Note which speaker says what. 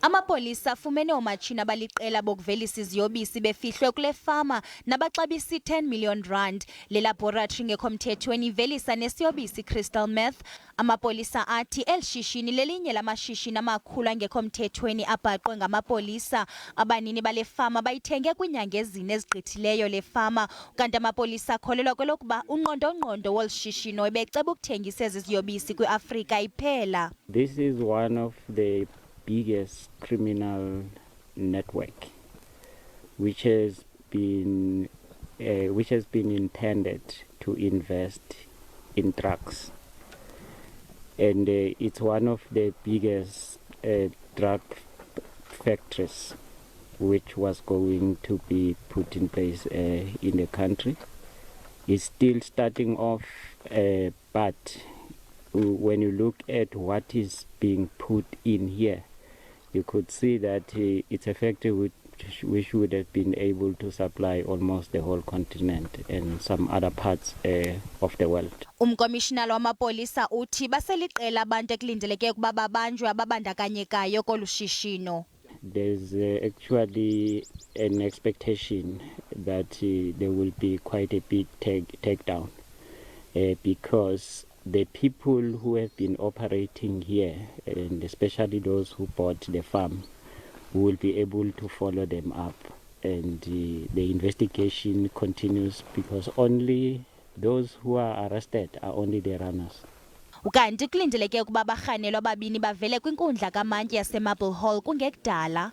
Speaker 1: Amapolisa afumene oomatshini abaliqela bokuvelisa iziyobisi befihlwe kule fama nabaxabisa i-10 million rand. Le laboratory ngekho mthetwheni ivelisa nesiyobisi crystal meth. Amapolisa athi eli shishini lelinye lamashishini amakhulu angekho mthethweni abhaqwe ngamapolisa. Abanini bale fama bayithenge kwiinyanga ezine ezigqithileyo le fama, kanti amapolisa akholelwa kwelokuba unqondongqondo wolu shishino ebeceba ukuthengisa ezi ziyobisi kwiAfrika iphela.
Speaker 2: This is one of the biggest criminal network which has been intended to invest in drugs, and it's one of the biggest drug factories which was going to be put in place in the country. It's still starting off, but when you look at what is being put in here, you could see that it's a factory which would have been able to supply almost the whole continent and some other parts of the world.
Speaker 1: Umkomishinala wamapolisa uthi baseliqela abantu ekulindeleke ukuba babanjwe ababandakanyekayo kolu shishino.
Speaker 2: There's actually an expectation that there will be quite a big takedown because the people who have been operating here, and especially those who bought the farm, will be able to follow them up, and the investigation continues because only those who are arrested are only the runners.
Speaker 1: Ukanti kulindeleke ukuba barhanelwa ababini bavele kwinkundla kamantyi yaseMarble Hall kungekudala.